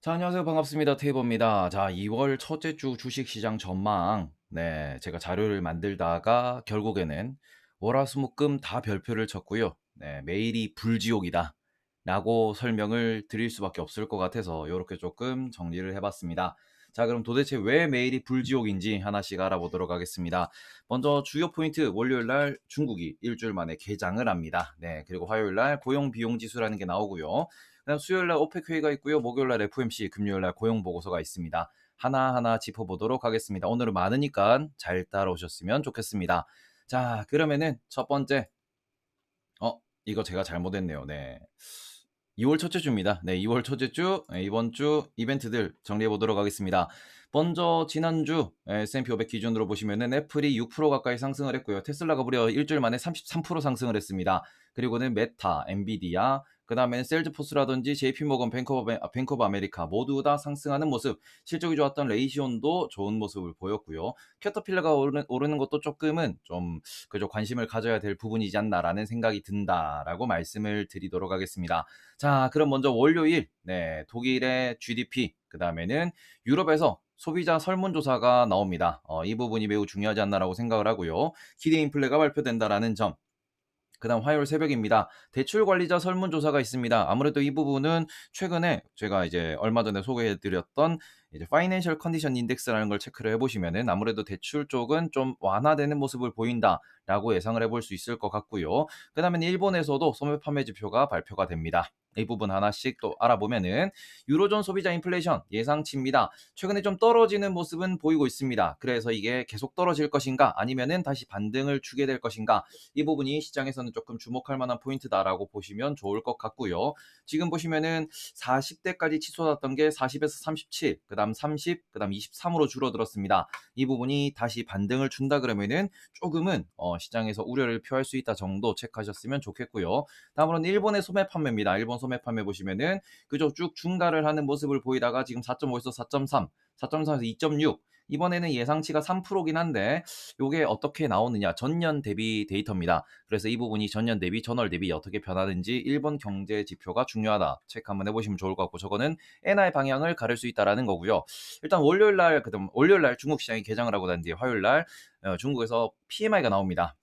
자, 안녕하세요. 반갑습니다. 테이버입니다. 자, 2월 첫째 주 주식시장 전망. 네, 제가 자료를 만들다가 결국에는 월화수목금 다 별표를 쳤고요. 네, 매일이 불지옥이다 라고 설명을 드릴 수밖에 없을 것 같아서 이렇게 조금 정리를 해봤습니다. 자, 그럼 도대체 왜 매일이 불지옥인지 하나씩 알아보도록 하겠습니다. 먼저 주요 포인트, 월요일 날 중국이 일주일 만에 개장을 합니다. 네, 그리고 화요일 날 고용 비용 지수라는 게 나오고요. 그다음 수요일 날 오펙 회의가 있고요. 목요일 날 FOMC, 금요일 날 고용 보고서가 있습니다. 하나하나 짚어보도록 하겠습니다. 오늘은 많으니까 잘 따라오셨으면 좋겠습니다. 자, 그러면은 첫 번째, 이거 제가 잘못했네요. 네. 2월 첫째 주입니다. 네, 2월 첫째 주, 이번 주 이벤트들 정리해 보도록 하겠습니다. 먼저 지난주 S&P 500 기준으로 보시면은 애플이 6% 가까이 상승을 했고요. 테슬라가 무려 일주일 만에 33% 상승을 했습니다. 그리고는 메타, 엔비디아, 그 다음에는 셀즈포스라든지 JP모건, 뱅크 오브 아메리카 모두 다 상승하는 모습, 실적이 좋았던 레이시온도 좋은 모습을 보였고요. 캐터필러가 오르는 것도 조금은 좀 그저 관심을 가져야 될 부분이지 않나라는 생각이 든다라고 말씀을 드리도록 하겠습니다. 자, 그럼 먼저 월요일, 네, 독일의 GDP, 그 다음에는 유럽에서 소비자 설문조사가 나옵니다. 이 부분이 매우 중요하지 않나라고 생각을 하고요. 기대 인플레가 발표된다라는 점. 그다음 화요일 새벽입니다. 대출 관리자 설문조사가 있습니다. 아무래도 이 부분은 최근에 제가 이제 얼마 전에 소개해드렸던 이제 파이낸셜 컨디션 인덱스라는 걸 체크를 해보시면은 아무래도 대출 쪽은 좀 완화되는 모습을 보인다라고 예상을 해볼 수 있을 것 같고요. 그다음에 일본에서도 소매 판매 지표가 발표가 됩니다. 이 부분 하나씩 또 알아보면은 유로존 소비자 인플레이션 예상치입니다. 최근에 좀 떨어지는 모습은 보이고 있습니다. 그래서 이게 계속 떨어질 것인가 아니면은 다시 반등을 주게 될 것인가, 이 부분이 시장에서는 조금 주목할 만한 포인트다라고 보시면 좋을 것 같고요. 지금 보시면은 40대까지 치솟았던 게 40에서 37, 그다음 30, 그다음 23으로 줄어들었습니다. 이 부분이 다시 반등을 준다 그러면은 조금은 시장에서 우려를 표할 수 있다 정도 체크하셨으면 좋겠고요. 다음으로는 일본의 소매 판매입니다. 일본 소매 판매 보시면은 그저 쭉 중가를 하는 모습을 보이다가 지금 4.5에서 4.3, 4.3에서 2.6, 이번에는 예상치가 3%긴 한데 요게 어떻게 나오느냐, 전년 대비 데이터입니다. 그래서 이 부분이 전년 대비, 전월 대비 어떻게 변하는지 일본 경제 지표가 중요하다, 체크 한번 해보시면 좋을 것 같고, 저거는 엔화의 방향을 가를 수 있다라는 거고요. 일단 월요일 날, 그다음 월요일 날 중국 시장이 개장을 하고 난 뒤에 화요일 날 중국에서 PMI가 나옵니다.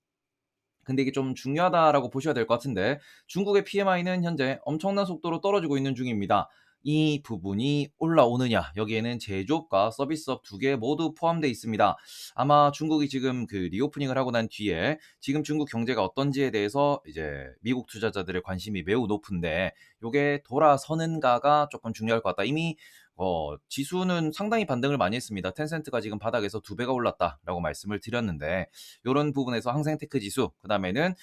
근데 이게 좀 중요하다라고 보셔야 될 것 같은데, 중국의 PMI는 현재 엄청난 속도로 떨어지고 있는 중입니다. 이 부분이 올라오느냐, 여기에는 제조업과 서비스업 두 개 모두 포함되어 있습니다. 아마 중국이 지금 그 리오프닝을 하고 난 뒤에 지금 중국 경제가 어떤지에 대해서 이제 미국 투자자들의 관심이 매우 높은데, 요게 돌아서는가가 조금 중요할 것 같다. 이미 지수는 상당히 반등을 많이 했습니다. 텐센트가 지금 바닥에서 2배가 올랐다라고 말씀을 드렸는데, 요런 부분에서 항생테크 지수, 그다음에는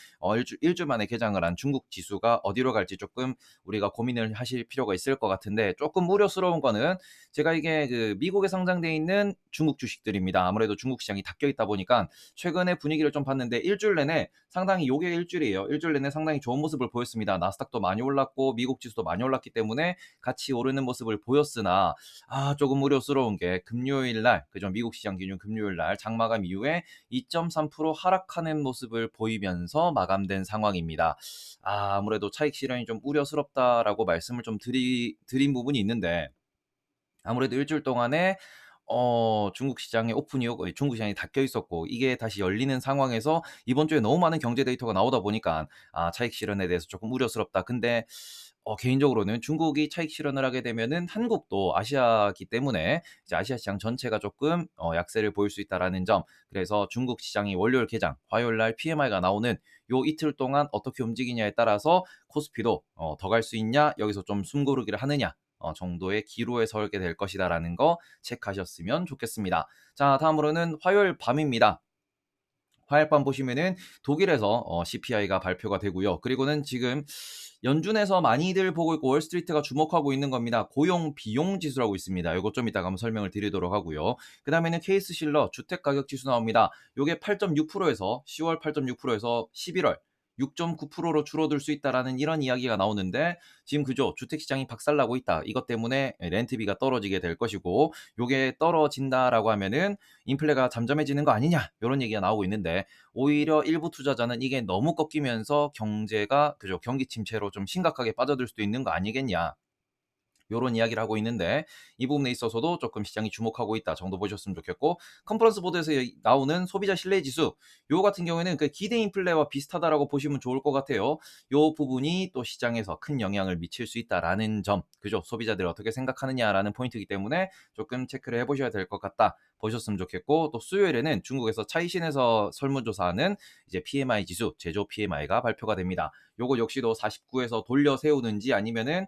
일주 만에 개장을 한 중국 지수가 어디로 갈지 조금 우리가 고민을 하실 필요가 있을 것 같은데, 조금 우려스러운 거는 제가 이게 그 미국에 상장돼 있는 중국 주식들입니다. 아무래도 중국 시장이 닫혀 있다 보니까 최근에 분위기를 좀 봤는데, 일주일 내내 상당히 요게 일주일이에요. 일주일 내내 상당히 좋은 모습을 보였습니다. 나스닥도 많이 올랐고 미국 지수도 많이 올랐기 때문에 같이 오르는 모습을 보였으나, 조금 우려스러운 게 금요일 날, 그죠, 미국 시장 기준 금요일 날 장마감 이후에 2.3% 하락하는 모습을 보이면서 마감된 상황입니다. 아무래도 차익 실현이 좀 우려스럽다라고 말씀을 좀 드린 부분이 있는데, 아무래도 일주일 동안에 중국 시장의 중국 시장이 닫혀 있었고 이게 다시 열리는 상황에서 이번 주에 너무 많은 경제 데이터가 나오다 보니까 차익 실현에 대해서 조금 우려스럽다. 근데 개인적으로는 중국이 차익 실현을 하게 되면은 한국도 아시아기 때문에 이제 아시아 시장 전체가 조금 약세를 보일 수 있다라는 점. 그래서 중국 시장이 월요일 개장, 화요일 날 PMI가 나오는 요 이틀 동안 어떻게 움직이냐에 따라서 코스피도 더 갈 수 있냐, 여기서 좀 숨고르기를 하느냐 정도의 기로에 설게 될 것이다라는 거 체크하셨으면 좋겠습니다. 자, 다음으로는 화요일 밤입니다. 화요일 밤 보시면은 독일에서 CPI가 발표가 되고요. 그리고는 지금 연준에서 많이들 보고 있고 월스트리트가 주목하고 있는 겁니다. 고용 비용 지수라고 있습니다. 이것 좀 이따가 한번 설명을 드리도록 하고요. 그 다음에는 케이스 실러 주택 가격 지수 나옵니다. 요게 8.6%에서 10월 8.6%에서 11월 6.9%로 줄어들 수 있다라는 이런 이야기가 나오는데, 지금 그죠, 주택 시장이 박살나고 있다. 이것 때문에 렌트비가 떨어지게 될 것이고, 요게 떨어진다라고 하면은 인플레가 잠잠해지는 거 아니냐, 이런 얘기가 나오고 있는데, 오히려 일부 투자자는 이게 너무 꺾이면서 경제가 그죠, 경기 침체로 좀 심각하게 빠져들 수도 있는 거 아니겠냐, 요런 이야기를 하고 있는데 이 부분에 있어서도 조금 시장이 주목하고 있다 정도 보셨으면 좋겠고, 컨퍼런스 보드에서 나오는 소비자 신뢰 지수 요 같은 경우에는 그 기대 인플레와 비슷하다라고 보시면 좋을 것 같아요. 요 부분이 또 시장에서 큰 영향을 미칠 수 있다라는 점, 그죠? 소비자들이 어떻게 생각하느냐라는 포인트이기 때문에 조금 체크를 해보셔야 될 것 같다 보셨으면 좋겠고, 또 수요일에는 중국에서 차이신에서 설문조사하는 이제 PMI 지수, 제조 PMI가 발표가 됩니다. 요거 역시도 49에서 돌려 세우는지 아니면은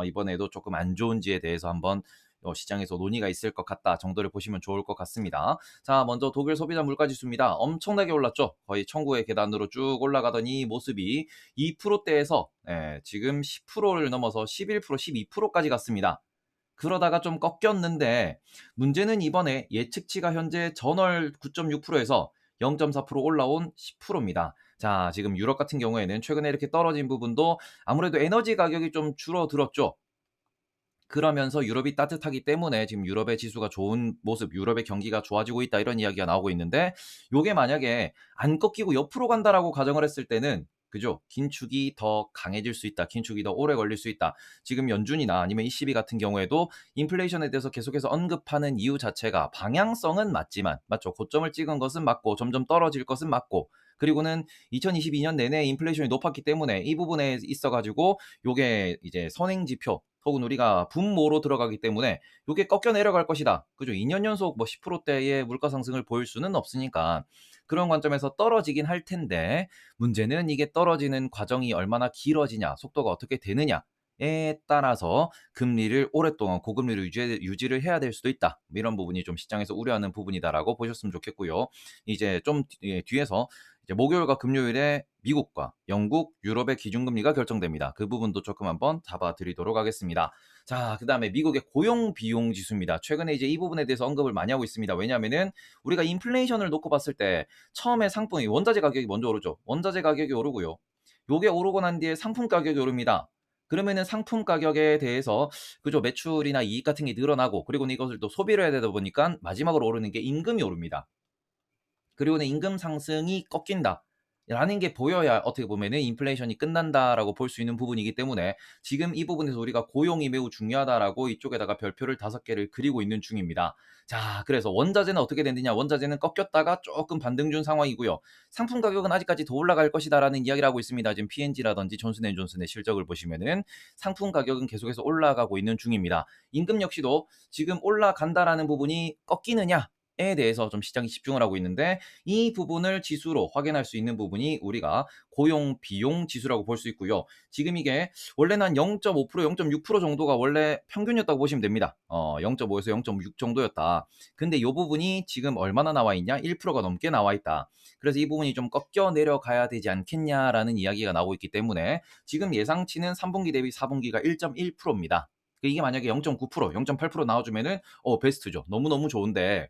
이번에도 조금 안 좋은지에 대해서 한번 시장에서 논의가 있을 것 같다 정도를 보시면 좋을 것 같습니다. 자, 먼저 독일 소비자 물가지수입니다. 엄청나게 올랐죠. 거의 천국의 계단으로 쭉 올라가던 이 모습이 2%대에서 지금 10%를 넘어서 11%, 12%까지 갔습니다. 그러다가 좀 꺾였는데, 문제는 이번에 예측치가 현재 전월 9.6%에서 0.4% 올라온 10%입니다. 자, 지금 유럽 같은 경우에는 최근에 이렇게 떨어진 부분도 아무래도 에너지 가격이 좀 줄어들었죠. 그러면서 유럽이 따뜻하기 때문에 지금 유럽의 지수가 좋은 모습, 유럽의 경기가 좋아지고 있다 이런 이야기가 나오고 있는데, 요게 만약에 안 꺾이고 옆으로 간다라고 가정을 했을 때는, 그죠? 긴축이 더 강해질 수 있다. 긴축이 더 오래 걸릴 수 있다. 지금 연준이나 아니면 ECB 같은 경우에도 인플레이션에 대해서 계속해서 언급하는 이유 자체가 방향성은 맞지만, 맞죠? 고점을 찍은 것은 맞고 점점 떨어질 것은 맞고, 그리고는 2022년 내내 인플레이션이 높았기 때문에 이 부분에 있어가지고 요게 이제 선행 지표 혹은 우리가 분모로 들어가기 때문에 요게 꺾여 내려갈 것이다. 그죠? 2년 연속 뭐 10%대의 물가 상승을 보일 수는 없으니까 그런 관점에서 떨어지긴 할 텐데, 문제는 이게 떨어지는 과정이 얼마나 길어지냐, 속도가 어떻게 되느냐에 따라서 금리를 오랫동안 고금리를 유지를 해야 될 수도 있다. 이런 부분이 좀 시장에서 우려하는 부분이다라고 보셨으면 좋겠고요. 이제 좀 뒤에서 이제 목요일과 금요일에 미국과 영국, 유럽의 기준금리가 결정됩니다. 그 부분도 조금 한번 잡아드리도록 하겠습니다. 자, 그 다음에 미국의 고용 비용 지수입니다. 최근에 이제 이 부분에 대해서 언급을 많이 하고 있습니다. 왜냐하면은 우리가 인플레이션을 놓고 봤을 때 처음에 상품이 원자재 가격이 먼저 오르죠. 원자재 가격이 오르고요. 요게 오르고 난 뒤에 상품 가격이 오릅니다. 그러면은 상품 가격에 대해서, 그죠, 매출이나 이익 같은 게 늘어나고, 그리고 이것을 또 소비를 해야 되다 보니까 마지막으로 오르는 게 임금이 오릅니다. 그리고는 임금 상승이 꺾인다 라는 게 보여야 어떻게 보면은 인플레이션이 끝난다라고 볼 수 있는 부분이기 때문에 지금 이 부분에서 우리가 고용이 매우 중요하다라고 이쪽에다가 별표를 5개를 그리고 있는 중입니다. 자, 그래서 원자재는 어떻게 됐느냐? 원자재는 꺾였다가 조금 반등 준 상황이고요. 상품 가격은 아직까지 더 올라갈 것이다라는 이야기를 하고 있습니다. 지금 P&G라든지 존슨앤존슨의 실적을 보시면은 상품 가격은 계속해서 올라가고 있는 중입니다. 임금 역시도 지금 올라간다라는 부분이 꺾이느냐? 에 대해서 좀 시장이 집중을 하고 있는데, 이 부분을 지수로 확인할 수 있는 부분이 우리가 고용 비용 지수라고 볼 수 있고요. 지금 이게 원래는 한 0.5%, 0.6% 정도가 원래 평균이었다고 보시면 됩니다. 0.5에서 0.6 정도였다. 근데 이 부분이 지금 얼마나 나와 있냐? 1%가 넘게 나와 있다. 그래서 이 부분이 좀 꺾여 내려가야 되지 않겠냐라는 이야기가 나오고 있기 때문에 지금 예상치는 3분기 대비 4분기가 1.1%입니다. 이게 만약에 0.9%, 0.8% 나와주면은 베스트죠. 너무너무 좋은데,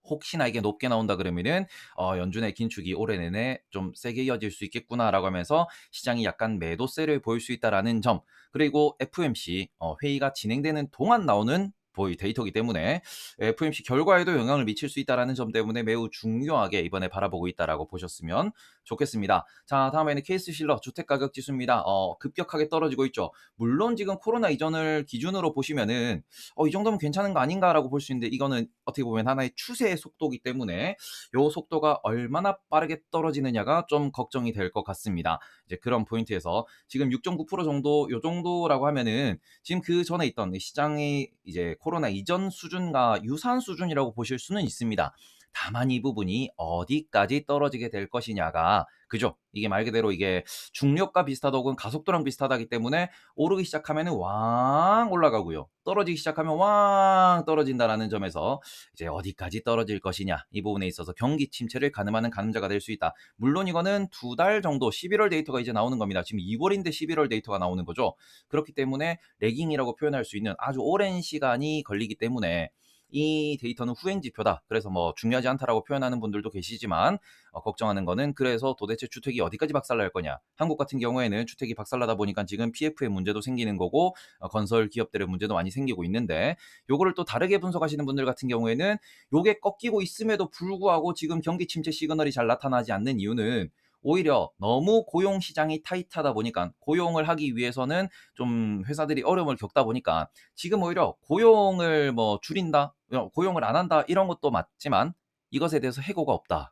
혹시나 이게 높게 나온다 그러면은 연준의 긴축이 올해 내내 좀 세게 이어질 수 있겠구나라고 하면서 시장이 약간 매도세를 보일 수 있다라는 점, 그리고 FOMC 회의가 진행되는 동안 나오는 데이터이기 때문에 FOMC 결과에도 영향을 미칠 수 있다라는 점 때문에 매우 중요하게 이번에 바라보고 있다라고 보셨으면 좋겠습니다. 자, 다음에는 케이스 실러 주택가격 지수입니다. 급격하게 떨어지고 있죠. 물론 지금 코로나 이전을 기준으로 보시면은 이 정도면 괜찮은 거 아닌가라고 볼 수 있는데, 이거는 어떻게 보면 하나의 추세의 속도이기 때문에 요 속도가 얼마나 빠르게 떨어지느냐가 좀 걱정이 될 것 같습니다. 이제 그런 포인트에서 지금 6.9% 정도, 요 정도라고 하면은 지금 그 전에 있던 시장이 이제 코로나 이전 수준과 유사한 수준이라고 보실 수는 있습니다. 다만 이 부분이 어디까지 떨어지게 될 것이냐가, 그죠? 이게 말 그대로 이게 중력과 비슷하다 혹은 가속도랑 비슷하다기 때문에 오르기 시작하면은 왕 올라가고요. 떨어지기 시작하면 왕 떨어진다라는 점에서 이제 어디까지 떨어질 것이냐, 이 부분에 있어서 경기 침체를 가늠하는 가늠자가 될 수 있다. 물론 이거는 2달 정도, 11월 데이터가 이제 나오는 겁니다. 지금 2월인데 11월 데이터가 나오는 거죠. 그렇기 때문에 레깅이라고 표현할 수 있는 아주 오랜 시간이 걸리기 때문에 이 데이터는 후행 지표다. 그래서 뭐 중요하지 않다라고 표현하는 분들도 계시지만, 걱정하는 거는 그래서 도대체 주택이 어디까지 박살날 거냐. 한국 같은 경우에는 주택이 박살나다 보니까 지금 PF의 문제도 생기는 거고, 건설 기업들의 문제도 많이 생기고 있는데, 요거를 또 다르게 분석하시는 분들 같은 경우에는 요게 꺾이고 있음에도 불구하고 지금 경기 침체 시그널이 잘 나타나지 않는 이유는 오히려 너무 고용 시장이 타이트하다 보니까 고용을 하기 위해서는 좀 회사들이 어려움을 겪다 보니까 지금 오히려 고용을 뭐 줄인다, 고용을 안 한다 이런 것도 맞지만 이것에 대해서 해고가 없다.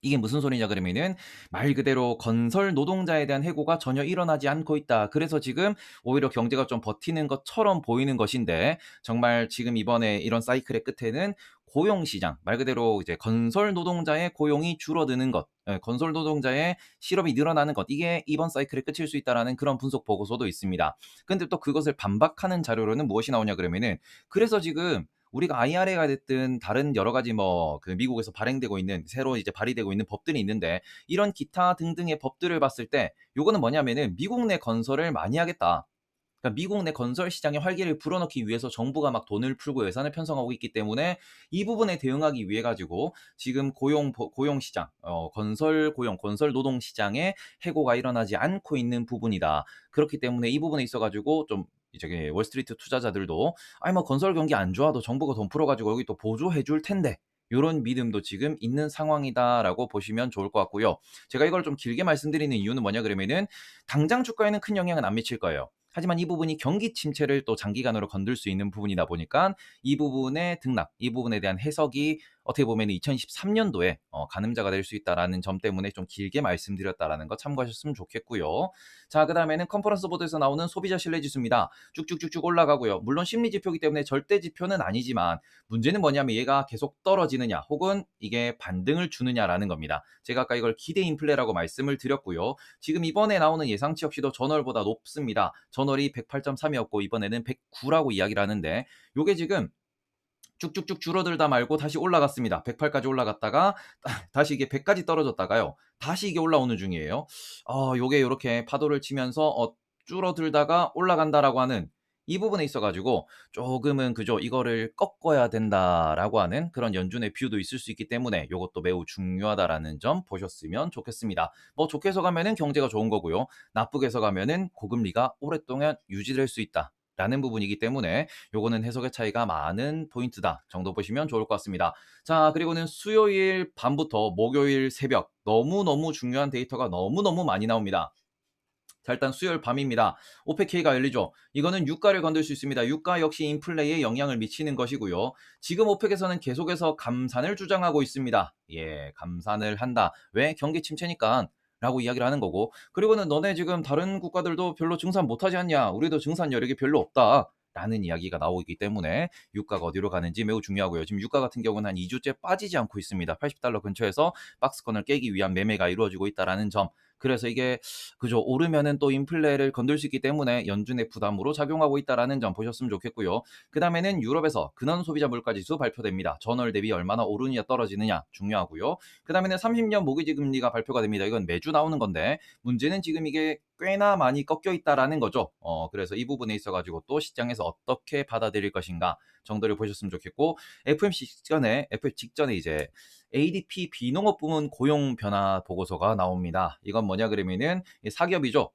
이게 무슨 소리냐 그러면은 말 그대로 건설 노동자에 대한 해고가 전혀 일어나지 않고 있다. 그래서 지금 오히려 경제가 좀 버티는 것처럼 보이는 것인데 정말 지금 이번에 이런 사이클의 끝에는 고용 시장, 말 그대로 이제 건설 노동자의 고용이 줄어드는 것, 건설 노동자의 실업이 늘어나는 것, 이게 이번 사이클의 끝일 수 있다라는 그런 분석 보고서도 있습니다. 근데 또 그것을 반박하는 자료로는 무엇이 나오냐 그러면은 그래서 지금 우리가 IRA가 됐든 다른 여러 가지 뭐 그 미국에서 발행되고 있는 새로 이제 발의되고 있는 법들이 있는데 이런 기타 등등의 법들을 봤을 때 요거는 뭐냐면은 미국 내 건설을 많이 하겠다. 그러니까 미국 내 건설 시장의 활기를 불어넣기 위해서 정부가 막 돈을 풀고 예산을 편성하고 있기 때문에 이 부분에 대응하기 위해 가지고 지금 고용 시장, 건설 고용, 건설 노동 시장에 해고가 일어나지 않고 있는 부분이다. 그렇기 때문에 이 부분에 있어 가지고 좀 저기 월스트리트 투자자들도 아니 뭐 건설 경기 안 좋아도 정부가 돈 풀어 가지고 여기 또 보조해 줄 텐데 요런 믿음도 지금 있는 상황이다라고 보시면 좋을 것 같고요. 제가 이걸 좀 길게 말씀드리는 이유는 뭐냐 그러면은 당장 주가에는 큰 영향은 안 미칠 거예요. 하지만 이 부분이 경기 침체를 또 장기간으로 건들 수 있는 부분이다 보니까 이 부분의 등락, 이 부분에 대한 해석이 어떻게 보면 2023년도에 가늠자가 될 수 있다라는 점 때문에 좀 길게 말씀드렸다라는 거 참고하셨으면 좋겠고요. 자, 그다음에는 컨퍼런스 보드에서 나오는 소비자 신뢰 지수입니다. 쭉쭉쭉쭉 올라가고요. 물론 심리 지표이기 때문에 절대 지표는 아니지만 문제는 뭐냐면 얘가 계속 떨어지느냐 혹은 이게 반등을 주느냐라는 겁니다. 제가 아까 이걸 기대 인플레라고 말씀을 드렸고요. 지금 이번에 나오는 예상치 역시도 전월보다 높습니다. 전월이 108.3이었고 이번에는 109라고 이야기를 하는데 요게 지금 쭉쭉쭉 줄어들다 말고 다시 올라갔습니다. 108까지 올라갔다가 다시 이게 100까지 떨어졌다가요. 다시 이게 올라오는 중이에요. 요게 요렇게 파도를 치면서 줄어들다가 올라간다라고 하는 이 부분에 있어 가지고 조금은 그죠. 이거를 꺾어야 된다라고 하는 그런 연준의 뷰도 있을 수 있기 때문에 요것도 매우 중요하다라는 점 보셨으면 좋겠습니다. 뭐 좋게 해석하면은 경제가 좋은 거고요. 나쁘게 해석하면은 고금리가 오랫동안 유지될 수 있다. 라는 부분이기 때문에 요거는 해석의 차이가 많은 포인트다 정도 보시면 좋을 것 같습니다. 자, 그리고는 수요일 밤부터 목요일 새벽 너무너무 중요한 데이터가 너무너무 많이 나옵니다. 자, 일단 수요일 밤입니다. 오페크가 열리죠. 이거는 유가를 건들 수 있습니다. 유가 역시 인플레이에 영향을 미치는 것이고요. 지금 오펙에서는 계속해서 감산을 주장하고 있습니다. 예, 감산을 한다. 왜? 경기 침체니까. 라고 이야기를 하는 거고. 그리고는 너네 지금 다른 국가들도 별로 증산 못하지 않냐? 우리도 증산 여력이 별로 없다. 라는 이야기가 나오기 때문에 유가가 어디로 가는지 매우 중요하고요. 지금 유가 같은 경우는 한 2주째 빠지지 않고 있습니다. 80달러 근처에서 박스권을 깨기 위한 매매가 이루어지고 있다라는 점. 그래서 이게 그죠. 오르면은 또 인플레를 건들 수 있기 때문에 연준의 부담으로 작용하고 있다라는 점 보셨으면 좋겠고요. 그다음에는 유럽에서 근원 소비자 물가 지수 발표됩니다. 전월 대비 얼마나 오르느냐 떨어지느냐 중요하고요. 그다음에는 30년 모기지 금리가 발표가 됩니다. 이건 매주 나오는 건데 문제는 지금 이게 꽤나 많이 꺾여 있다라는 거죠. 그래서 이 부분에 있어 가지고 또 시장에서 어떻게 받아들일 것인가 정도를 보셨으면 좋겠고 FOMC 직전에 이제 ADP 비농업 부문 고용 변화 보고서가 나옵니다. 이건 뭐냐 그러면은 사기업이죠.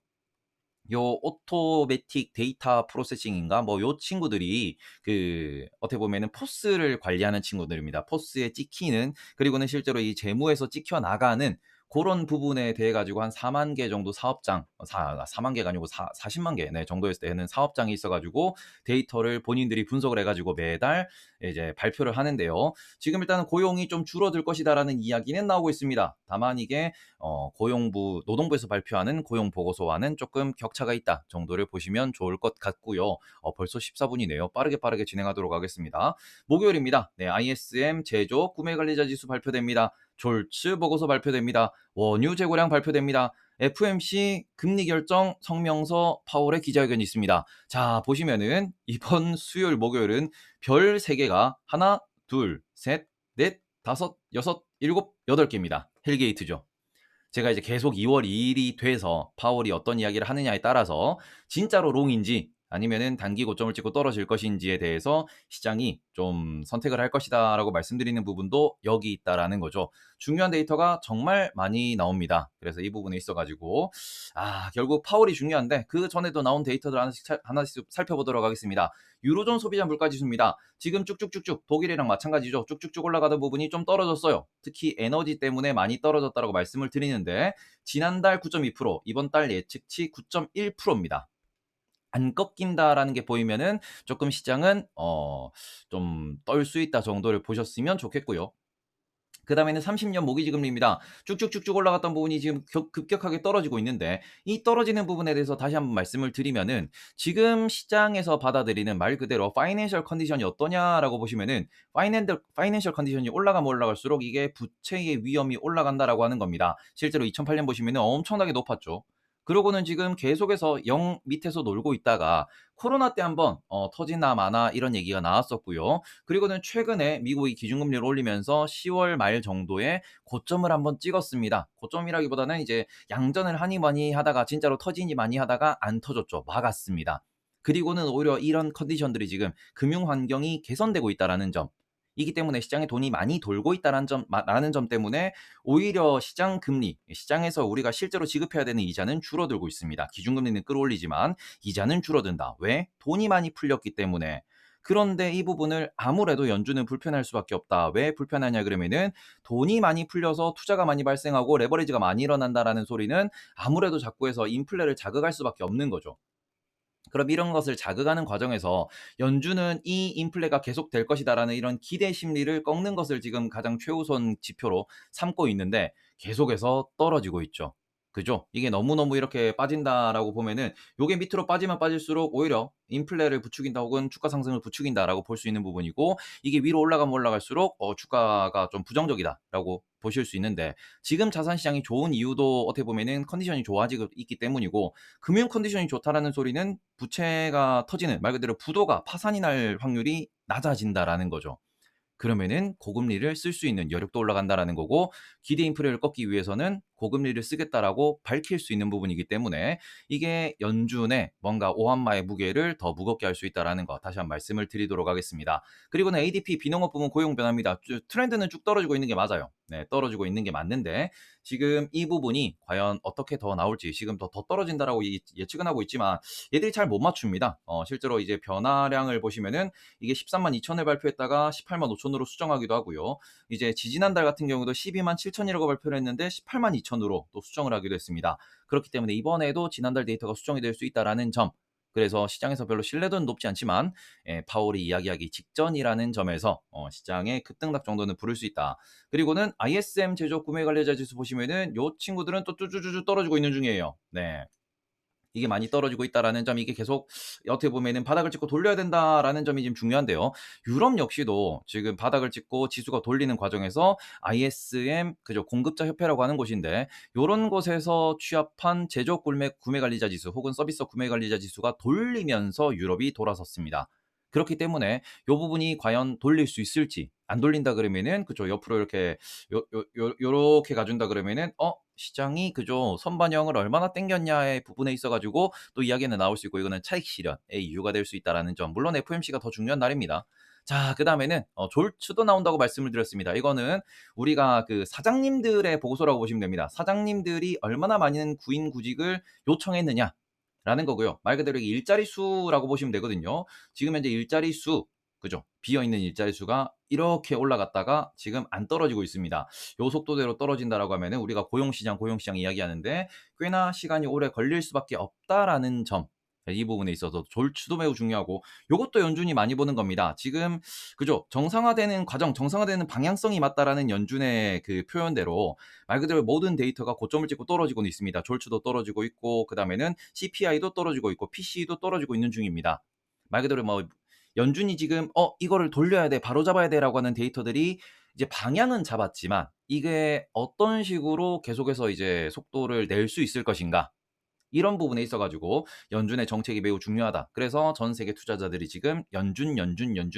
요 오토매틱 데이터 프로세싱인가 뭐 요 친구들이 그 어떻게 보면은 포스를 관리하는 친구들입니다. 포스에 찍히는 그리고는 실제로 이 재무에서 찍혀 나가는 그런 부분에 대해 가지고 한 4만 개 정도 사업장 4만 개가 아니고 40만 개 네, 정도에 되는 사업장이 있어 가지고 데이터를 본인들이 분석을 해 가지고 매달 이제 발표를 하는데요. 지금 일단은 고용이 좀 줄어들 것이다라는 이야기는 나오고 있습니다. 다만 이게 노동부에서 발표하는 고용 보고서와는 조금 격차가 있다 정도를 보시면 좋을 것 같고요. 벌써 14분이네요. 빠르게 진행하도록 하겠습니다. 목요일입니다. 네, ISM 제조 구매 관리자 지수 발표됩니다. 졸츠 보고서 발표됩니다. 원유 재고량 발표됩니다. FMC 금리 결정 성명서 파월의 기자회견이 있습니다. 자, 보시면은 이번 수요일 목요일은 별 3개가 하나, 둘, 셋, 넷, 다섯, 여섯, 일곱, 8개입니다. 헬게이트죠. 제가 이제 계속 2월 2일이 돼서 파월이 어떤 이야기를 하느냐에 따라서 진짜로 롱인지 아니면은 단기 고점을 찍고 떨어질 것인지에 대해서 시장이 좀 선택을 할 것이다라고 말씀드리는 부분도 여기 있다라는 거죠. 중요한 데이터가 정말 많이 나옵니다. 그래서 이 부분에 있어 가지고 결국 파월이 중요한데 그 전에도 나온 데이터들 하나씩 살펴보도록 하겠습니다. 유로존 소비자 물가 지수입니다. 지금 쭉쭉쭉쭉 독일이랑 마찬가지죠. 쭉쭉쭉 올라가던 부분이 좀 떨어졌어요. 특히 에너지 때문에 많이 떨어졌다고 말씀을 드리는데 지난달 9.2%, 이번 달 예측치 9.1%입니다. 안 꺾인다라는 게 보이면은 조금 시장은 좀 떨 수 있다 정도를 보셨으면 좋겠고요. 그다음에는 30년 모기지 금리입니다. 쭉쭉쭉쭉 올라갔던 부분이 지금 급격하게 떨어지고 있는데 이 떨어지는 부분에 대해서 다시 한번 말씀을 드리면은 지금 시장에서 받아들이는 말 그대로 파이낸셜 컨디션이 어떠냐라고 보시면은 파이낸셜 컨디션이 올라가면 올라갈수록 이게 부채의 위험이 올라간다라고 하는 겁니다. 실제로 2008년 보시면은 엄청나게 높았죠. 그러고는 지금 계속해서 0 밑에서 놀고 있다가 코로나 때 한번 터지나 마나 이런 얘기가 나왔었고요. 그리고는 최근에 미국이 기준금리를 올리면서 10월 말 정도에 고점을 한번 찍었습니다. 고점이라기보다는 이제 양전을 하니 많이 하다가 진짜로 터지니 많이 하다가 안 터졌죠. 막았습니다. 그리고는 오히려 이런 컨디션들이 지금 금융 환경이 개선되고 있다라는 점. 이기 때문에 시장에 돈이 많이 돌고 있다라는 점 때문에 오히려 시장 금리, 시장에서 우리가 실제로 지급해야 되는 이자는 줄어들고 있습니다. 기준금리는 끌어올리지만 이자는 줄어든다. 왜? 돈이 많이 풀렸기 때문에. 그런데 이 부분을 아무래도 연준은 불편할 수밖에 없다. 왜 불편하냐 그러면은 돈이 많이 풀려서 투자가 많이 발생하고 레버리지가 많이 일어난다라는 소리는 아무래도 자꾸 해서 인플레를 자극할 수밖에 없는 거죠. 그럼 이런 것을 자극하는 과정에서 연준은 이 인플레가 계속될 것이다라는 이런 기대 심리를 꺾는 것을 지금 가장 최우선 지표로 삼고 있는데 계속해서 떨어지고 있죠. 그죠? 이게 너무너무 이렇게 빠진다라고 보면은 요게 밑으로 빠지면 빠질수록 오히려 인플레를 부추긴다 혹은 주가 상승을 부추긴다라고 볼 수 있는 부분이고 이게 위로 올라가면 올라갈수록 주가가 좀 부정적이다라고 보실 수 있는데 지금 자산 시장이 좋은 이유도 어떻게 보면은 컨디션이 좋아지고 있기 때문이고 금융 컨디션이 좋다라는 소리는 부채가 터지는 말 그대로 부도가 파산이 날 확률이 낮아진다라는 거죠. 그러면은 고금리를 쓸 수 있는 여력도 올라간다라는 거고 기대 인플레를 꺾기 위해서는 고금리를 쓰겠다라고 밝힐 수 있는 부분이기 때문에 이게 연준의 뭔가 오한마의 무게를 더 무겁게 할 수 있다라는 거 다시 한번 말씀을 드리도록 하겠습니다. 그리고는 ADP 비농업 부문 고용 변화입니다. 트렌드는 쭉 떨어지고 있는 게 맞아요. 네, 떨어지고 있는 게 맞는데 지금 이 부분이 과연 어떻게 더 나올지 지금 더 떨어진다라고 예측은 하고 있지만 얘들이 잘 못 맞춥니다. 실제로 이제 변화량을 보시면은 이게 13만 2천을 발표했다가 18만 5천으로 수정하기도 하고요. 이제 지지난달 같은 경우도 12만 7천이라고 발표를 했는데 18만 2천으로 또 수정을 하기도 했습니다. 그렇기 때문에 이번에도 지난달 데이터가 수정이 될 수 있다라는 점. 그래서 시장에서 별로 신뢰도는 높지 않지만 파월이 이야기하기 직전이라는 점에서 시장의 급등락 정도는 부를 수 있다. 그리고는 ISM 제조업 구매 관리자 지수 보시면은 요 친구들은 또 쭈쭈쭈쭈 떨어지고 있는 중이에요. 네. 이게 많이 떨어지고 있다라는 점 이게 계속 어떻게 보면은 '바닥을 찍고 돌려야 된다.'라는 점이 지금 중요한데요. 유럽 역시도 지금 바닥을 찍고 지수가 돌리는 과정에서 ISM 그죠 공급자 협회라고 하는 곳인데 요런 곳에서 취합한 제조업 구매 관리자 지수 혹은 서비스업 구매 관리자 지수가 돌리면서 유럽이 돌아섰습니다. 그렇기 때문에 요 부분이 과연 돌릴 수 있을지 안 돌린다 그러면은 그죠 옆으로 이렇게 요렇게 가준다 그러면은 시장이 그죠 선반영을 얼마나 땡겼냐의 부분에 있어 가지고 또 이야기는 나올 수 있고 이거는 차익 실현의 이유가 될 수 있다라는 점. 물론 FOMC가 더 중요한 날입니다. 자, 그다음에는 졸츠도 나온다고 말씀을 드렸습니다. 이거는 우리가 그 사장님들의 보고서라고 보시면 됩니다. 사장님들이 얼마나 많은 구인 구직을 요청했느냐 라는 거고요. 말 그대로 일자리 수라고 보시면 되거든요. 지금 현재 일자리 수 그죠? 비어 있는 일자리 수가 이렇게 올라갔다가 지금 안 떨어지고 있습니다. 요 속도대로 떨어진다라고 하면은 우리가 고용시장 이야기하는데 꽤나 시간이 오래 걸릴 수밖에 없다라는 점. 이 부분에 있어서 졸추도 매우 중요하고 요것도 연준이 많이 보는 겁니다. 지금 그죠? 정상화되는 과정, 정상화되는 방향성이 맞다라는 연준의 그 표현대로 말 그대로 모든 데이터가 고점을 찍고 떨어지고는 있습니다. 졸추도 떨어지고 있고 그다음에는 CPI도 떨어지고 있고 PCE도 떨어지고 있는 중입니다. 말 그대로 뭐 연준이 지금 이거를 돌려야 돼, 바로잡아야 돼라고 하는 데이터들이 이제 방향은 잡았지만 이게 어떤 식으로 계속해서 이제 속도를 낼 수 있을 것인가? 이런 부분에 있어 가지고 연준의 정책이 매우 중요하다. 그래서 전 세계 투자자들이 지금 연준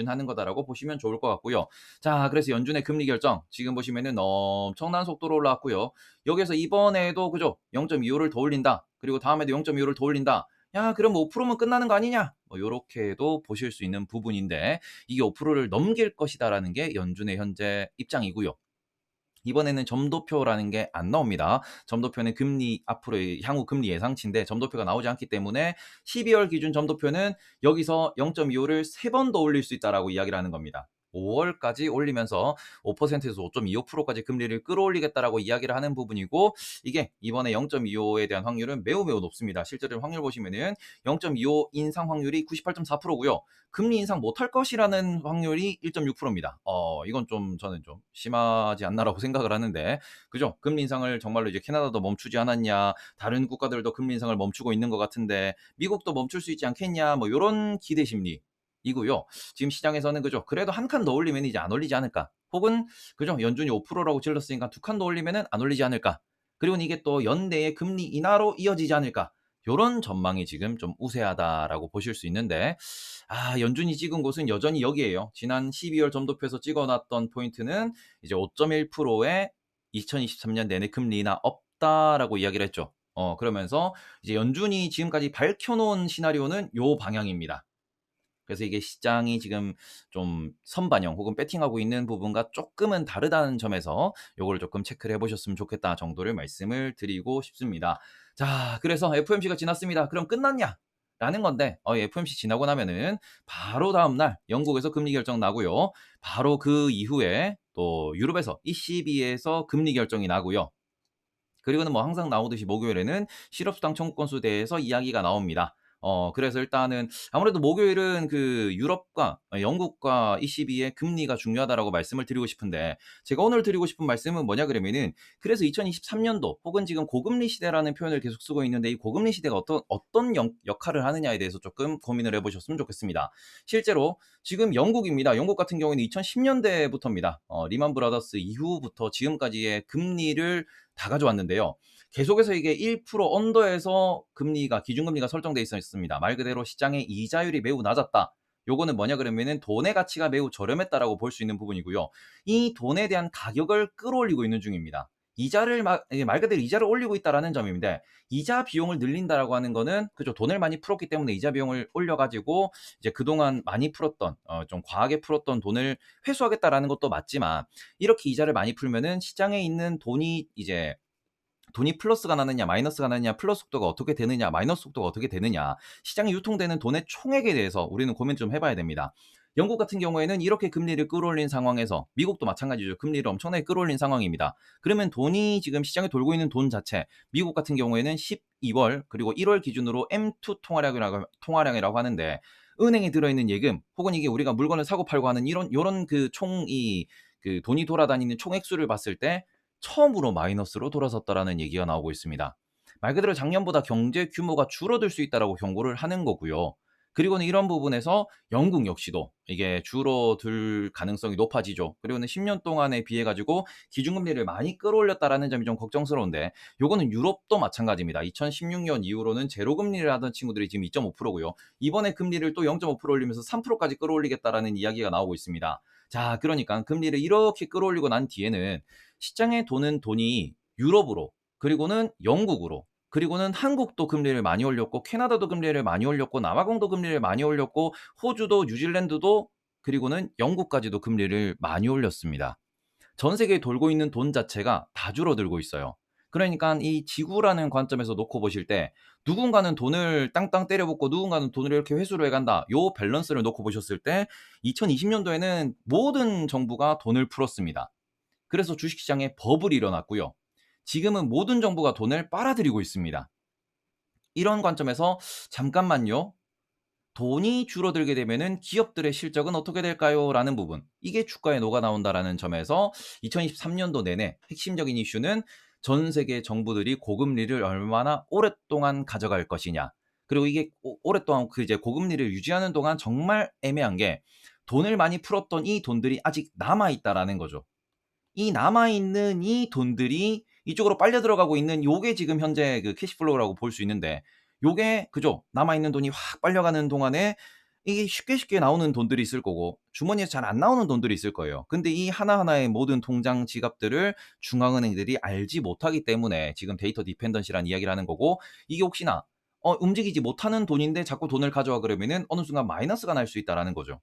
하는 거다라고 보시면 좋을 것 같고요. 자, 그래서 연준의 금리 결정 지금 보시면은 엄청난 속도로 올라왔고요. 여기에서 이번에도 그죠? 0.25를 더 올린다. 그리고 다음에도 0.25를 더 올린다. "야 그럼 5%면 끝나는 거 아니냐?" 뭐 요렇게도 보실 수 있는 부분인데 이게 5%를 넘길 것이다라는 게 연준의 현재 입장이고요. 이번에는 점도표라는 게 안 나옵니다. 점도표는 금리 앞으로의 향후 금리 예상치인데 점도표가 나오지 않기 때문에 12월 기준 점도표는 여기서 0.25를 3번 더 올릴 수 있다라고 이야기를 하는 겁니다. 5월까지 올리면서 5%에서 5.25%까지 금리를 끌어올리겠다라고 이야기를 하는 부분이고 이게 이번에 0.25에 대한 확률은 매우 매우 높습니다. 실제로 확률 보시면은 0.25 인상 확률이 98.4%고요. 금리 인상 못할 것이라는 확률이 1.6%입니다. 이건 좀 저는 좀 심하지 않나라고 생각을 하는데, 그죠? 금리 인상을 정말로 이제 캐나다도 멈추지 않았냐, 다른 국가들도 금리 인상을 멈추고 있는 것 같은데, 미국도 멈출 수 있지 않겠냐, 뭐, 요런 기대 심리. 이고요. 지금 시장에서는 그죠? 그래도 한 칸 더 올리면 이제 안 올리지 않을까? 혹은 그죠? 연준이 5%라고 질렀으니까 두 칸 더 올리면은 안 올리지 않을까? 그리고 이게 또 연내에 금리 인하로 이어지지 않을까? 요런 전망이 지금 좀 우세하다라고 보실 수 있는데 연준이 찍은 곳은 여전히 여기에요. 지난 12월 점도표에서 찍어놨던 포인트는 이제 5.1%의 2023년 내내 금리 인하 없다라고 이야기를 했죠. 그러면서 이제 연준이 지금까지 밝혀놓은 시나리오는 요 방향입니다. 그래서 이게 시장이 지금 좀 선반영 혹은 배팅하고 있는 부분과 조금은 다르다는 점에서 요거를 조금 체크를 해보셨으면 좋겠다 정도를 말씀을 드리고 싶습니다. 자, 그래서 FOMC가 지났습니다. 그럼 끝났냐? 라는 건데, FOMC 지나고 나면은 바로 다음날 영국에서 금리 결정 나고요. 바로 그 이후에 또 유럽에서 ECB에서 금리 결정이 나고요. 그리고는 뭐 항상 나오듯이 목요일에는 실업수당 청구 건수에 대해서 이야기가 나옵니다. 그래서 일단은 아무래도 목요일은 그 유럽과 영국과 ECB의 금리가 중요하다라고 말씀을 드리고 싶은데 제가 오늘 드리고 싶은 말씀은 뭐냐 그러면은 그래서 2023년도 혹은 지금 고금리 시대라는 표현을 계속 쓰고 있는데 이 고금리 시대가 어떤 역할을 하느냐에 대해서 조금 고민을 해보셨으면 좋겠습니다. 실제로 지금 영국입니다. 영국 같은 경우에는 2010년대부터입니다. 리만 브라더스 이후부터 지금까지의 금리를 다 가져왔는데요. 계속해서 이게 1% 언더에서 금리가 기준금리가 설정돼 있었습니다. 말 그대로 시장의 이자율이 매우 낮았다. 요거는 뭐냐 그러면은 돈의 가치가 매우 저렴했다라고 볼 수 있는 부분이고요. 이 돈에 대한 가격을 끌어올리고 있는 중입니다. 이자를 말 그대로 이자를 올리고 있다라는 점인데 이자 비용을 늘린다라고 하는 거는 그죠 돈을 많이 풀었기 때문에 이자 비용을 올려가지고 이제 그동안 많이 풀었던 좀 과하게 풀었던 돈을 회수하겠다라는 것도 맞지만 이렇게 이자를 많이 풀면은 시장에 있는 돈이 플러스가 나느냐 마이너스가 나느냐 플러스 속도가 어떻게 되느냐 마이너스 속도가 어떻게 되느냐 시장에 유통되는 돈의 총액에 대해서 우리는 고민 좀 해봐야 됩니다. 영국 같은 경우에는 이렇게 금리를 끌어올린 상황에서 미국도 마찬가지죠. 금리를 엄청나게 끌어올린 상황입니다. 그러면 돈이 지금 시장에 돌고 있는 돈 자체 미국 같은 경우에는 12월 그리고 1월 기준으로 M2 통화량이라고 하는데 은행에 들어있는 예금 혹은 이게 우리가 물건을 사고 팔고 하는 이런 그 총이 그 돈이 돌아다니는 총액수를 봤을 때 처음으로 마이너스로 돌아섰다라는 얘기가 나오고 있습니다. 말 그대로 작년보다 경제 규모가 줄어들 수 있다라고 경고를 하는 거고요. 그리고는 이런 부분에서 영국 역시도 이게 줄어들 가능성이 높아지죠. 그리고는 10년 동안에 비해 가지고 기준금리를 많이 끌어올렸다라는 점이 좀 걱정스러운데 요거는 유럽도 마찬가지입니다. 2016년 이후로는 제로금리를 하던 친구들이 지금 2.5%고요. 이번에 금리를 또 0.5% 올리면서 3%까지 끌어올리겠다라는 이야기가 나오고 있습니다. 자, 그러니까 금리를 이렇게 끌어올리고 난 뒤에는 시장에 도는 돈이 유럽으로 그리고는 영국으로 그리고는 한국도 금리를 많이 올렸고 캐나다도 금리를 많이 올렸고 남아공도 금리를 많이 올렸고 호주도 뉴질랜드도 그리고는 영국까지도 금리를 많이 올렸습니다. 전 세계에 돌고 있는 돈 자체가 다 줄어들고 있어요. 그러니까 이 지구라는 관점에서 놓고 보실 때 누군가는 돈을 땅땅 때려붓고 누군가는 돈을 이렇게 회수를 해간다. 요 밸런스를 놓고 보셨을 때 2020년도에는 모든 정부가 돈을 풀었습니다. 그래서 주식시장에 버블이 일어났고요. 지금은 모든 정부가 돈을 빨아들이고 있습니다. 이런 관점에서 잠깐만요. 돈이 줄어들게 되면은 기업들의 실적은 어떻게 될까요? 라는 부분. 이게 주가에 녹아 나온다라는 점에서 2023년도 내내 핵심적인 이슈는 전 세계 정부들이 고금리를 얼마나 오랫동안 가져갈 것이냐. 그리고 이게 오랫동안 그 이제 고금리를 유지하는 동안 정말 애매한 게 돈을 많이 풀었던 이 돈들이 아직 남아 있다라는 거죠. 이 남아있는 이 돈들이 이쪽으로 빨려 들어가고 있는 요게 지금 현재 그 캐시플로우라고 볼 수 있는데 요게 그죠? 남아있는 돈이 확 빨려가는 동안에 이게 쉽게 쉽게 나오는 돈들이 있을 거고 주머니에서 잘 안 나오는 돈들이 있을 거예요. 근데 이 하나하나의 모든 통장 지갑들을 중앙은행들이 알지 못하기 때문에 지금 데이터 디펜던시라는 이야기를 하는 거고 이게 혹시나 움직이지 못하는 돈인데 자꾸 돈을 가져와 그러면은 어느 순간 마이너스가 날 수 있다라는 거죠.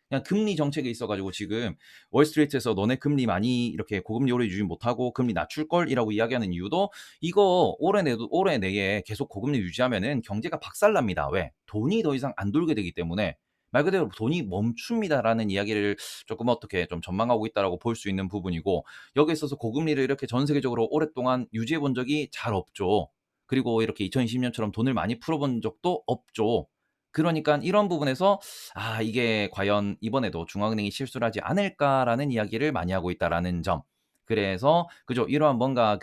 그냥 금리 정책에 있어 가지고 지금 월스트리트에서 "너네 금리 많이 이렇게 고금리 오래 유지 못하고 금리 낮출 걸?"이라고 이야기하는 이유도 이거 올해 내에 계속 고금리 유지하면은 경제가 박살납니다. 왜? 돈이 더 이상 안 돌게 되기 때문에 말 그대로 "돈이 멈춥니다."라는 이야기를 조금 어떻게 좀 전망하고 있다라고 볼 수 있는 부분이고, 여기에 있어서 고금리를 이렇게 전 세계적으로 오랫동안 유지해 본 적이 잘 없죠. 그리고 이렇게 2020년처럼 돈을 많이 풀어 본 적도 없죠. 그러니깐 이런 부분에서 '아 이게 과연 이번에도 중앙은행이 실수를 하지 않을까.'라는 이야기를 많이 하고 있다라는 점. 그래서 그죠. 이러한 뭔가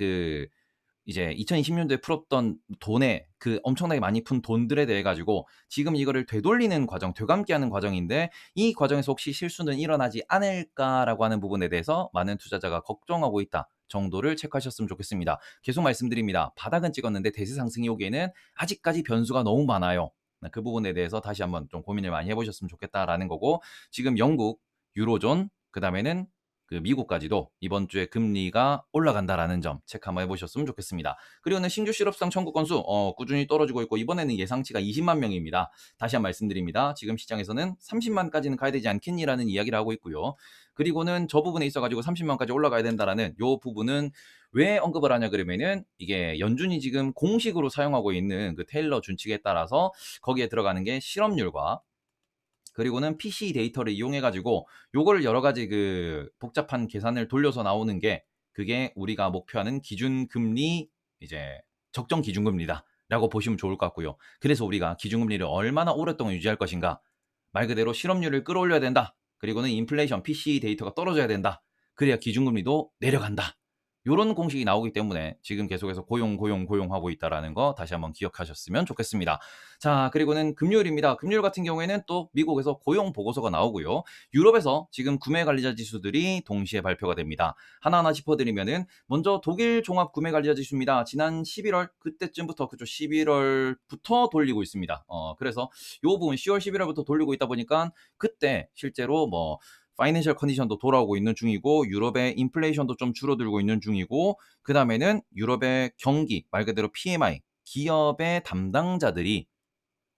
이제 2020년도에 풀었던 돈에 그 엄청나게 많이 푼 돈들에 대해 가지고 지금 이거를 되돌리는 과정, 되감기하는 과정인데, 이 과정에서 '혹시 실수는 일어나지 않을까.'라고 하는 부분에 대해서 많은 투자자가 걱정하고 있다 정도를 체크하셨으면 좋겠습니다. 계속 말씀드립니다. 바닥은 찍었는데 대세 상승이 오기에는 아직까지 변수가 너무 많아요. 그 부분에 대해서 다시 한번 좀 고민을 많이 해 보셨으면 좋겠다라는 거고, 지금 영국, 유로존, 그다음에는 미국까지도 이번 주에 금리가 올라간다라는 점 체크 한번 해 보셨으면 좋겠습니다. 그리고는 신규 실업수당 청구 건수 꾸준히 떨어지고 있고, 이번에는 예상치가 20만 명입니다. 다시 한번 말씀드립니다. 지금 시장에서는 30만까지는 가야 되지 않겠니라는 이야기를 하고 있고요. 그리고는 저 부분에 있어 가지고 30만까지 올라가야 된다라는 요 부분은 왜 언급을 하냐 그러면은, 이게 연준이 지금 공식으로 사용하고 있는 그 테일러 준칙에 따라서 거기에 들어가는 게 실업률과 그리고는 PC 데이터를 이용해 가지고 요거를 여러 가지 복잡한 계산을 돌려서 나오는 게, 그게 우리가 목표하는 기준금리, 이제 적정 기준금리다라고 보시면 좋을 것 같고요. 그래서 우리가 기준금리를 얼마나 오랫동안 유지할 것인가, 말 그대로 실업률을 끌어올려야 된다. 그리고는 인플레이션, PC 데이터가 떨어져야 된다. 그래야 기준금리도 내려간다. 요런 공식이 나오기 때문에 지금 계속해서 고용하고 있다라는 거 다시 한번 기억하셨으면 좋겠습니다. 자, 그리고는 금요일입니다. 금요일 같은 경우에는 또 미국에서 고용 보고서가 나오고요. 유럽에서 지금 구매 관리자 지수들이 동시에 발표가 됩니다. 하나하나 짚어드리면은, 먼저 독일 종합 구매 관리자 지수입니다. 지난 11월 그때쯤부터, 그죠, 11월부터 돌리고 있습니다. 그래서 요 부분 10월, 11월부터 돌리고 있다 보니까 그때 실제로 파이낸셜 컨디션도 돌아오고 있는 중이고, 유럽의 인플레이션도 좀 줄어들고 있는 중이고, 그다음에는 유럽의 경기, 말 그대로 PMI, 기업의 담당자들이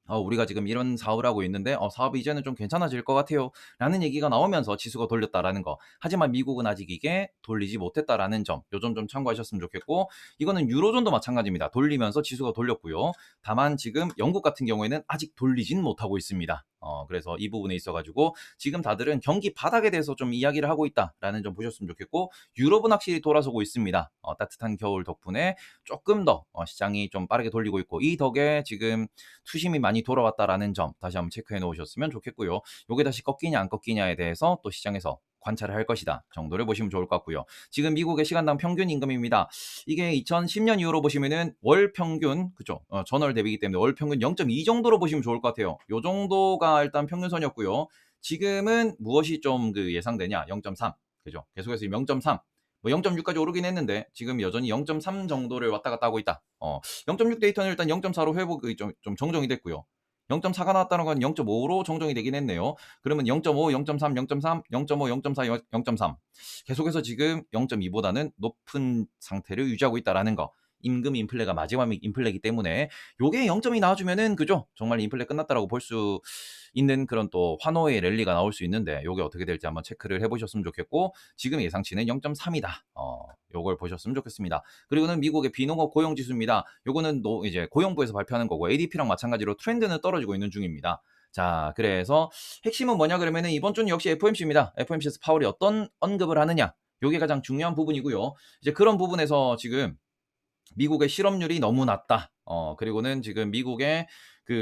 우리가 지금 이런 사업을 하고 있는데 사업이 이제는 좀 괜찮아질 것 같아요 라는 얘기가 나오면서 지수가 돌렸다라는 거. 하지만 미국은 아직 이게 돌리지 못했다라는 점, 요 점 좀 참고하셨으면 좋겠고, 이거는 유로존도 마찬가지입니다. 돌리면서 지수가 돌렸고요. 다만 지금 영국 같은 경우에는 아직 돌리진 못하고 있습니다. 그래서 이 부분에 있어가지고 지금 다들은 경기 바닥에 대해서 좀 이야기를 하고 있다라는 점 보셨으면 좋겠고, 유럽은 확실히 돌아서고 있습니다. 따뜻한 겨울 덕분에 조금 더 시장이 좀 빠르게 돌리고 있고, 이 덕에 지금 투심이 많이 돌아왔다라는 점 다시 한번 체크해 놓으셨으면 좋겠고요. 요게 다시 꺾이냐 안 꺾이냐에 대해서 또 시장에서 관찰을 할 것이다 정도를 보시면 좋을 것 같고요. 지금 미국의 시간당 평균 임금입니다. 이게 2010년 이후로 보시면은 월 평균, 그죠? 전월 대비이기 때문에 월 평균 0.2 정도로 보시면 좋을 것 같아요. 요 정도가 일단 평균선이었고요. 지금은 무엇이 좀 예상되냐? 0.3. 그죠? 계속해서 0.3. 0.6까지 오르긴 했는데 지금 여전히 0.3 정도를 왔다 갔다 하고 있다. 0.6 데이터는 일단 0.4로 회복이 좀 정정이 됐고요. 0.4가 나왔다는 건 0.5로 정정이 되긴 했네요. 그러면 0.5, 0.3, 0.3, 0.5, 0.4, 0.3. 계속해서 지금 0.2보다는 높은 상태를 유지하고 있다라는 거. 임금 인플레가 마지막 인플레이기 때문에 요게 0.2 나와주면은, 그죠? 정말 인플레 끝났다라고 볼 수 있는 그런 또 환호의 랠리가 나올 수 있는데, 요게 어떻게 될지 한번 체크를 해보셨으면 좋겠고, 지금 예상치는 0.3이다. 요걸 보셨으면 좋겠습니다. 그리고는 미국의 비농업 고용 지수입니다. 요거는 이제 고용부에서 발표하는 거고, ADP랑 마찬가지로 트렌드는 떨어지고 있는 중입니다. 자, 그래서 핵심은 뭐냐 그러면은 이번 주는 역시 FOMC입니다. FOMC에서 파월이 어떤 언급을 하느냐, 요게 가장 중요한 부분이고요. 이제 그런 부분에서 지금 미국의 실업률이 너무 낮다. 그리고는 지금 미국의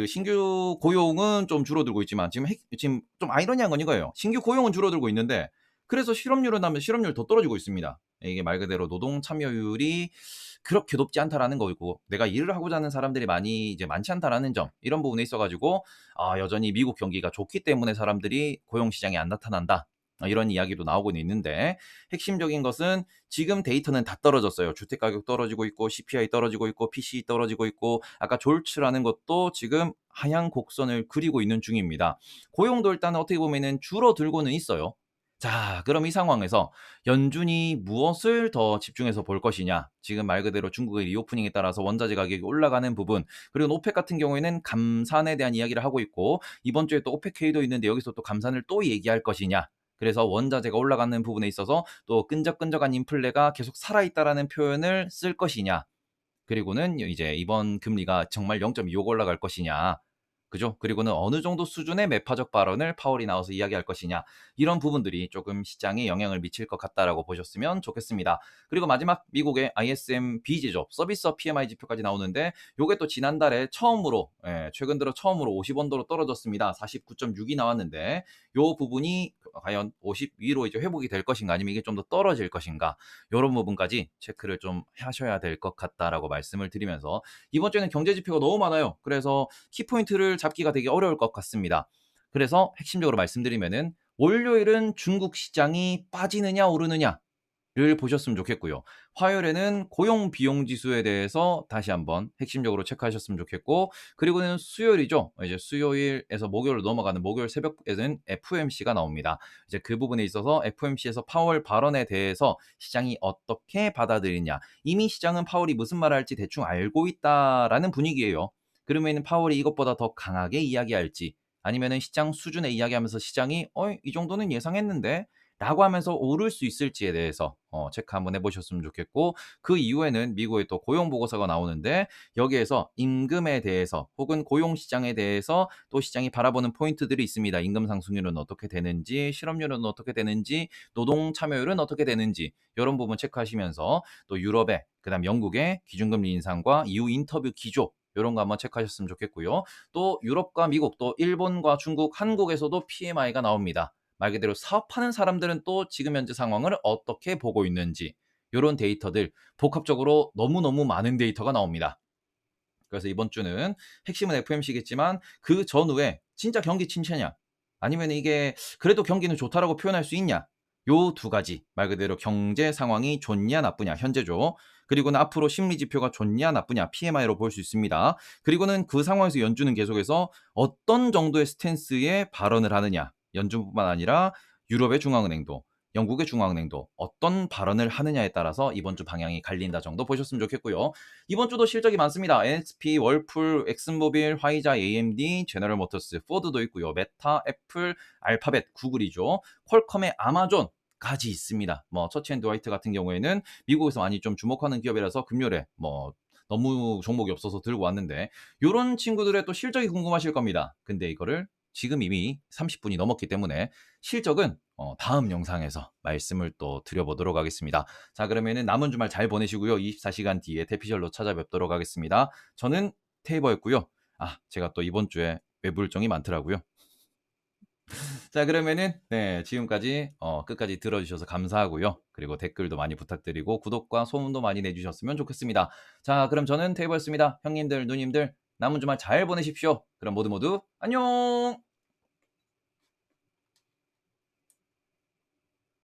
신규 고용은 좀 줄어들고 있지만, 지금 좀 아이러니한 건 이거예요. 신규 고용은 줄어들고 있는데 그래서 실업률은 하면 실업률 더 떨어지고 있습니다. 이게 말 그대로 노동 참여율이 그렇게 높지 않다라는 거고, 내가 일을 하고자 하는 사람들이 이제 많지 않다라는 점, 이런 부분에 있어 가지고 여전히 미국 경기가 좋기 때문에 사람들이 고용 시장에 안 나타난다. 이런 이야기도 나오고는 있는데, 핵심적인 것은 지금 데이터는 다 떨어졌어요. 주택 가격 떨어지고 있고, CPI 떨어지고 있고, PCE 떨어지고 있고, 아까 졸츠라는 것도 지금 하향 곡선을 그리고 있는 중입니다. 고용도 일단 어떻게 보면은 줄어들고는 있어요. 자, 그럼 이 상황에서 연준이 무엇을 더 집중해서 볼 것이냐? 지금 말 그대로 중국의 리오프닝에 따라서 원자재 가격이 올라가는 부분, 그리고 오펙 같은 경우에는 감산에 대한 이야기를 하고 있고, 이번 주에 또 오펙 회의도 있는데 여기서 또 감산을 또 얘기할 것이냐? 그래서 원자재가 올라가는 부분에 있어서 또 끈적끈적한 인플레가 계속 살아있다라는 표현을 쓸 것이냐? 그리고는 이제 이번 금리가 정말 0.25 올라갈 것이냐. 그죠? 그리고는 어느 정도 수준의 매파적 발언을 파월이 나와서 이야기할 것이냐. 이런 부분들이 조금 시장에 영향을 미칠 것 같다라고 보셨으면 좋겠습니다. 그리고 마지막 미국의 ISM B지죠. 서비스 PMI 지표까지 나오는데 요게 또 지난달에 처음으로 최근 들어 처음으로 50원도로 떨어졌습니다. 49.6이 나왔는데 요 부분이 과연 50 위로 이제 회복이 될 것인가 아니면 이게 좀 더 떨어질 것인가 요런 부분까지 체크를 좀 하셔야 될 것 같다라고 말씀을 드리면서 이번 주에는 경제 지표가 너무 많아요. 그래서 키포인트를 잡기가 되게 어려울 것 같습니다. 그래서 핵심적으로 말씀드리면은 월요일은 중국 시장이 빠지느냐 오르느냐 를 보셨으면 좋겠고요. 화요일에는 고용 비용 지수에 대해서 다시 한번 핵심적으로 체크하셨으면 좋겠고 그리고는 수요일이죠. 이제 수요일에서 목요일로 넘어가는 목요일 새벽에는 FOMC가 나옵니다. 이제 그 부분에 있어서 FOMC에서 파월 발언에 대해서 시장이 어떻게 받아들이냐. 이미 시장은 파월이 무슨 말을 할지 대충 알고 있다라는 분위기예요. 그러면 파월이 이것보다 더 강하게 이야기할지 아니면은 시장 수준의 이야기하면서 시장이 이 정도는 예상했는데 라고 하면서 오를 수 있을지에 대해서 체크 한번 해보셨으면 좋겠고 그 이후에는 미국의 또 고용 보고서가 나오는데 여기에서 임금에 대해서 혹은 고용 시장에 대해서 또 시장이 바라보는 포인트들이 있습니다. 임금 상승률은 어떻게 되는지, 실업률은 어떻게 되는지, 노동 참여율은 어떻게 되는지 이런 부분 체크하시면서 또 유럽의 그다음 영국의 기준금리 인상과 이후 인터뷰 기조 이런 거 한번 체크하셨으면 좋겠고요. 또 유럽과 미국, 또 일본과 중국, 한국에서도 PMI가 나옵니다. 말 그대로 사업하는 사람들은 또 지금 현재 상황을 어떻게 보고 있는지 이런 데이터들 복합적으로 너무너무 많은 데이터가 나옵니다. 그래서 이번 주는 핵심은 FMC겠지만 그 전후에 진짜 경기 침체냐 아니면 이게 그래도 경기는 좋다라고 표현할 수 있냐 요 두 가지 말 그대로 경제 상황이 좋냐 나쁘냐 현재죠. 그리고는 앞으로 심리 지표가 좋냐 나쁘냐 PMI로 볼 수 있습니다. 그리고는 그 상황에서 연준은 계속해서 어떤 정도의 스탠스의 발언을 하느냐 연준뿐만 아니라 유럽의 중앙은행도 영국의 중앙은행도 어떤 발언을 하느냐에 따라서 이번 주 방향이 갈린다 정도 보셨으면 좋겠고요. 이번 주도 실적이 많습니다. NXP, 월풀, 엑슨모빌, 화이자, AMD, 제너럴 모터스, 포드도 있고요. 메타, 애플, 알파벳, 구글이죠. 퀄컴의 아마존 까지 있습니다. 뭐 처치앤드화이트 같은 경우에는 미국에서 많이 좀 주목하는 기업이라서 금요일에 뭐 너무 종목이 없어서 들고 왔는데 요런 친구들의 또 실적이 궁금하실 겁니다. 근데 이거를 지금 이미 30분이 넘었기 때문에 실적은 다음 영상에서 말씀을 또 드려보도록 하겠습니다. 자, 그러면은 남은 주말 잘 보내시고요. 24시간 뒤에 대피셜로 찾아뵙도록 하겠습니다. 저는 테이버였고요. 제가 또 이번 주에 외부 일정이 많더라고요. 자, 그러면은 지금까지 끝까지 들어주셔서 감사하고요. 그리고 댓글도 많이 부탁드리고 구독과 소문도 많이 내주셨으면 좋겠습니다. 자, 그럼 저는 테이버였습니다. 형님들, 누님들 남은 주말 잘 보내십시오. 그럼 모두 모두 안녕.